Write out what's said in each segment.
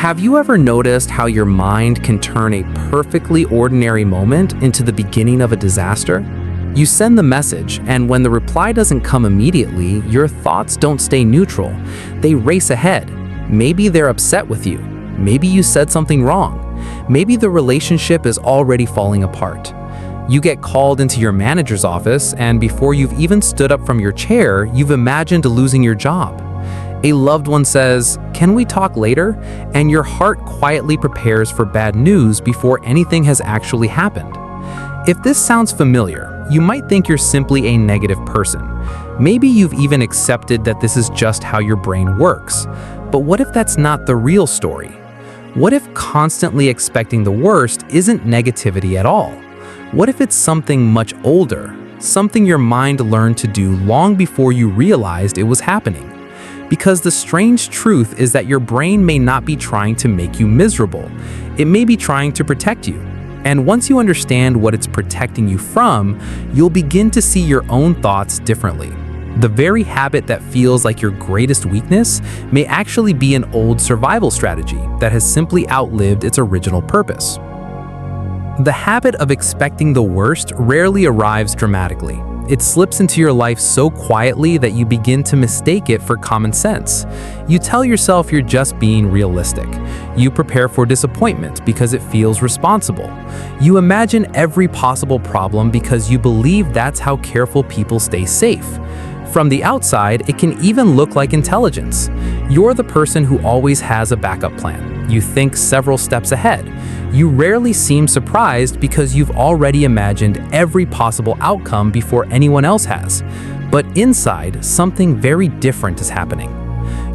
Have you ever noticed how your mind can turn a perfectly ordinary moment into the beginning of a disaster? You send the message, and when the reply doesn't come immediately, your thoughts don't stay neutral. They race ahead. Maybe they're upset with you. Maybe you said something wrong. Maybe the relationship is already falling apart. You get called into your manager's office, and before you've even stood up from your chair, you've imagined losing your job. A loved one says, "Can we talk later?" And your heart quietly prepares for bad news before anything has actually happened. If this sounds familiar, you might think you're simply a negative person. Maybe you've even accepted that this is just how your brain works. But what if that's not the real story? What if constantly expecting the worst isn't negativity at all? What if it's something much older, something your mind learned to do long before you realized it was happening? Because the strange truth is that your brain may not be trying to make you miserable. It may be trying to protect you. And once you understand what it's protecting you from, you'll begin to see your own thoughts differently. The very habit that feels like your greatest weakness may actually be an old survival strategy that has simply outlived its original purpose. The habit of expecting the worst rarely arrives dramatically. It slips into your life so quietly that you begin to mistake it for common sense. You tell yourself you're just being realistic. You prepare for disappointment because it feels responsible. You imagine every possible problem because you believe that's how careful people stay safe. From the outside, it can even look like intelligence. You're the person who always has a backup plan. You think several steps ahead. You rarely seem surprised because you've already imagined every possible outcome before anyone else has. But inside, something very different is happening.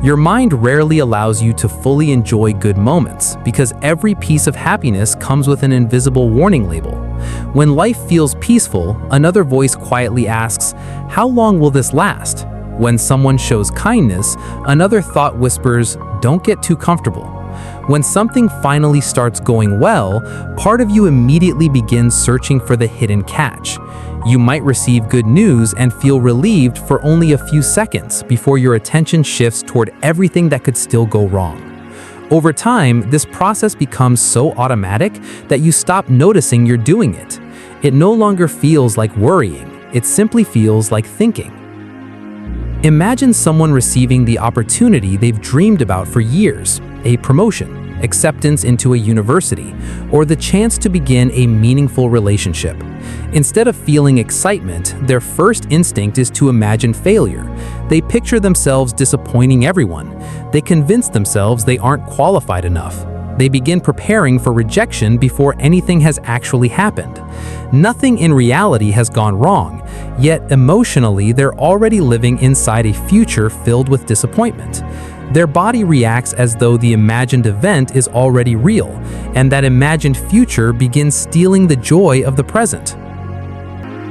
Your mind rarely allows you to fully enjoy good moments because every piece of happiness comes with an invisible warning label. When life feels peaceful, another voice quietly asks, "How long will this last?" When someone shows kindness, another thought whispers, "Don't get too comfortable." When something finally starts going well, part of you immediately begins searching for the hidden catch. You might receive good news and feel relieved for only a few seconds before your attention shifts toward everything that could still go wrong. Over time, this process becomes so automatic that you stop noticing you're doing it. It no longer feels like worrying, it simply feels like thinking. Imagine someone receiving the opportunity they've dreamed about for years, a promotion, acceptance into a university, or the chance to begin a meaningful relationship. Instead of feeling excitement, their first instinct is to imagine failure. They picture themselves disappointing everyone. They convince themselves they aren't qualified enough. They begin preparing for rejection before anything has actually happened. Nothing in reality has gone wrong, yet emotionally they're already living inside a future filled with disappointment. Their body reacts as though the imagined event is already real, and that imagined future begins stealing the joy of the present.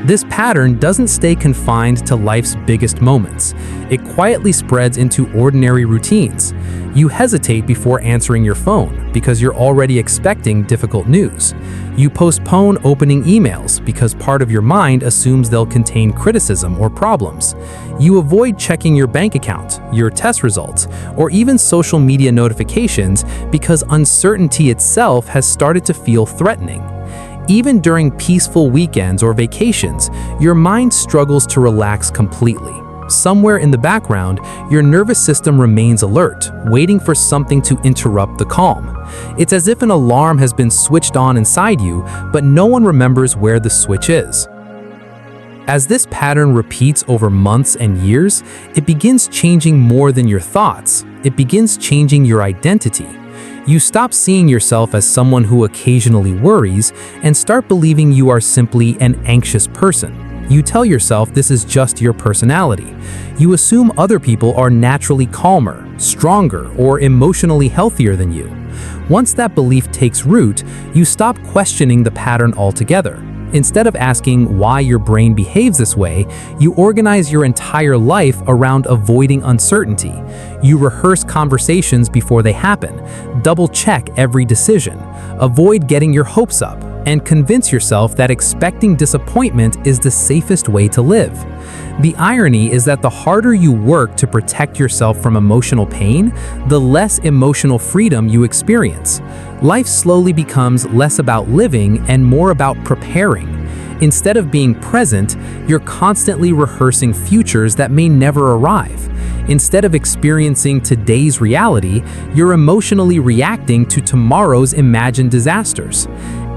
This pattern doesn't stay confined to life's biggest moments. It quietly spreads into ordinary routines. You hesitate before answering your phone because you're already expecting difficult news. You postpone opening emails because part of your mind assumes they'll contain criticism or problems. You avoid checking your bank account, your test results, or even social media notifications because uncertainty itself has started to feel threatening. Even during peaceful weekends or vacations, your mind struggles to relax completely. Somewhere in the background, your nervous system remains alert, waiting for something to interrupt the calm. It's as if an alarm has been switched on inside you, but no one remembers where the switch is. As this pattern repeats over months and years, it begins changing more than your thoughts. It begins changing your identity. You stop seeing yourself as someone who occasionally worries and start believing you are simply an anxious person. You tell yourself this is just your personality. You assume other people are naturally calmer, stronger, or emotionally healthier than you. Once that belief takes root, you stop questioning the pattern altogether. Instead of asking why your brain behaves this way, you organize your entire life around avoiding uncertainty. You rehearse conversations before they happen, double-check every decision, avoid getting your hopes up, and convince yourself that expecting disappointment is the safest way to live. The irony is that the harder you work to protect yourself from emotional pain, the less emotional freedom you experience. Life slowly becomes less about living and more about preparing. Instead of being present, you're constantly rehearsing futures that may never arrive. Instead of experiencing today's reality, you're emotionally reacting to tomorrow's imagined disasters.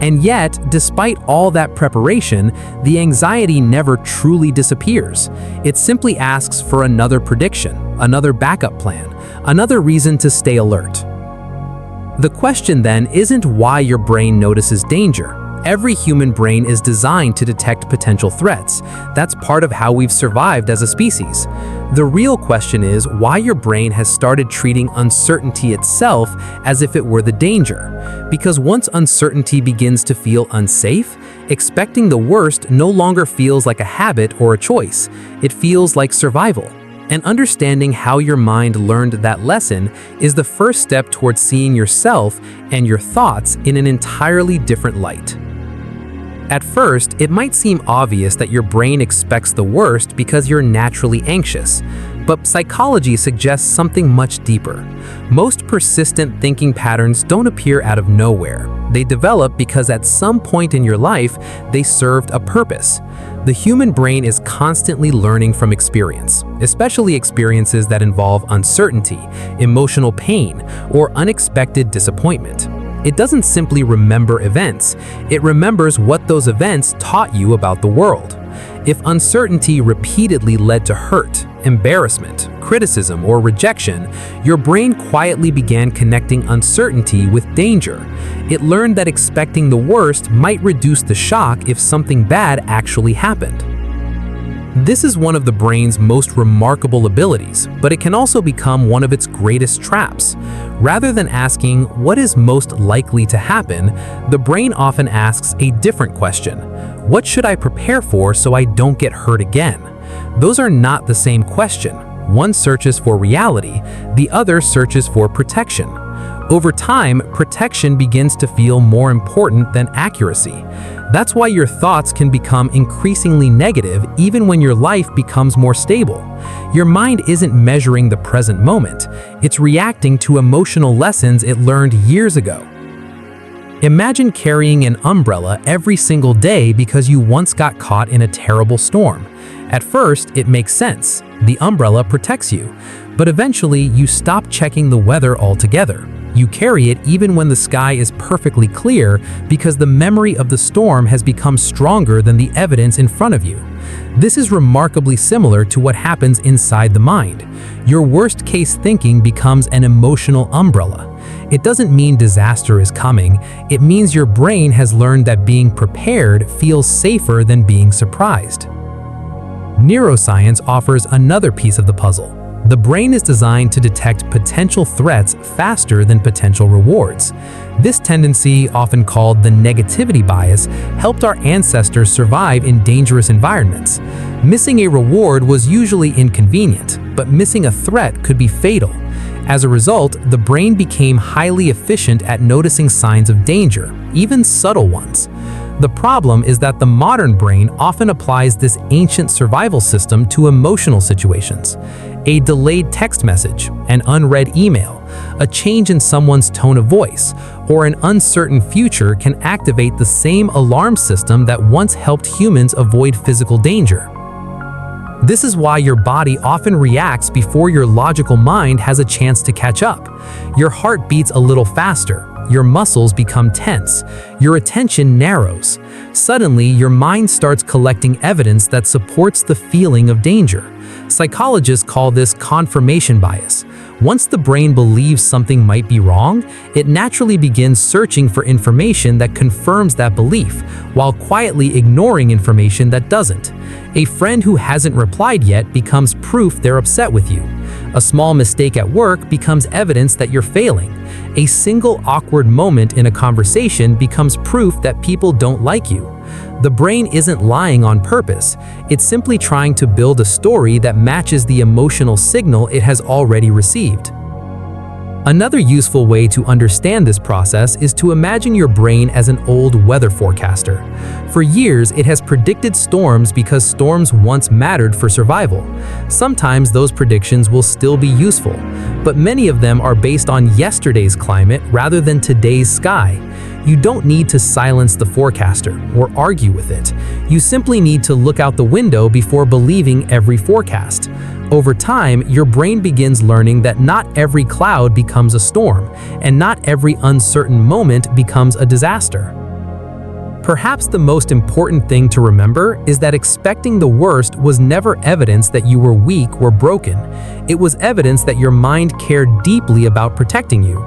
And yet, despite all that preparation, the anxiety never truly disappears. It simply asks for another prediction, another backup plan, another reason to stay alert. The question then isn't why your brain notices danger. Every human brain is designed to detect potential threats. That's part of how we've survived as a species. The real question is why your brain has started treating uncertainty itself as if it were the danger. Because once uncertainty begins to feel unsafe, expecting the worst no longer feels like a habit or a choice. It feels like survival. And understanding how your mind learned that lesson is the first step towards seeing yourself and your thoughts in an entirely different light. At first, it might seem obvious that your brain expects the worst because you're naturally anxious, but psychology suggests something much deeper. Most persistent thinking patterns don't appear out of nowhere. They develop because at some point in your life, they served a purpose. The human brain is constantly learning from experience, especially experiences that involve uncertainty, emotional pain, or unexpected disappointment. It doesn't simply remember events, it remembers what those events taught you about the world. If uncertainty repeatedly led to hurt, embarrassment, criticism, or rejection, your brain quietly began connecting uncertainty with danger. It learned that expecting the worst might reduce the shock if something bad actually happened. This is one of the brain's most remarkable abilities, but it can also become one of its greatest traps. Rather than asking what is most likely to happen, the brain often asks a different question. What should I prepare for so I don't get hurt again? Those are not the same question. One searches for reality, the other searches for protection. Over time, protection begins to feel more important than accuracy. That's why your thoughts can become increasingly negative even when your life becomes more stable. Your mind isn't measuring the present moment, it's reacting to emotional lessons it learned years ago. Imagine carrying an umbrella every single day because you once got caught in a terrible storm. At first, it makes sense. The umbrella protects you. But eventually, you stop checking the weather altogether. You carry it even when the sky is perfectly clear because the memory of the storm has become stronger than the evidence in front of you. This is remarkably similar to what happens inside the mind. Your worst-case thinking becomes an emotional umbrella. It doesn't mean disaster is coming, it means your brain has learned that being prepared feels safer than being surprised. Neuroscience offers another piece of the puzzle. The brain is designed to detect potential threats faster than potential rewards. This tendency, often called the negativity bias, helped our ancestors survive in dangerous environments. Missing a reward was usually inconvenient, but missing a threat could be fatal. As a result, the brain became highly efficient at noticing signs of danger, even subtle ones. The problem is that the modern brain often applies this ancient survival system to emotional situations. A delayed text message, an unread email, a change in someone's tone of voice, or an uncertain future can activate the same alarm system that once helped humans avoid physical danger. This is why your body often reacts before your logical mind has a chance to catch up. Your heart beats a little faster. Your muscles become tense. Your attention narrows. Suddenly, your mind starts collecting evidence that supports the feeling of danger. Psychologists call this confirmation bias. Once the brain believes something might be wrong, it naturally begins searching for information that confirms that belief, while quietly ignoring information that doesn't. A friend who hasn't replied yet becomes proof they're upset with you. A small mistake at work becomes evidence that you're failing. A single awkward moment in a conversation becomes proof that people don't like you. The brain isn't lying on purpose. It's simply trying to build a story that matches the emotional signal it has already received. Another useful way to understand this process is to imagine your brain as an old weather forecaster. For years, it has predicted storms because storms once mattered for survival. Sometimes those predictions will still be useful, but many of them are based on yesterday's climate rather than today's sky. You don't need to silence the forecaster or argue with it. You simply need to look out the window before believing every forecast. Over time, your brain begins learning that not every cloud becomes a storm, and not every uncertain moment becomes a disaster. Perhaps the most important thing to remember is that expecting the worst was never evidence that you were weak or broken. It was evidence that your mind cared deeply about protecting you.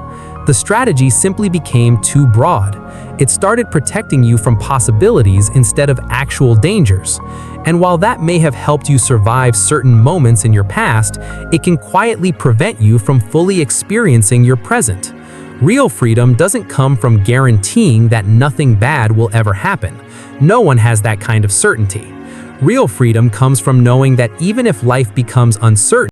The strategy simply became too broad. It started protecting you from possibilities instead of actual dangers. And while that may have helped you survive certain moments in your past, it can quietly prevent you from fully experiencing your present. Real freedom doesn't come from guaranteeing that nothing bad will ever happen. No one has that kind of certainty. Real freedom comes from knowing that even if life becomes uncertain,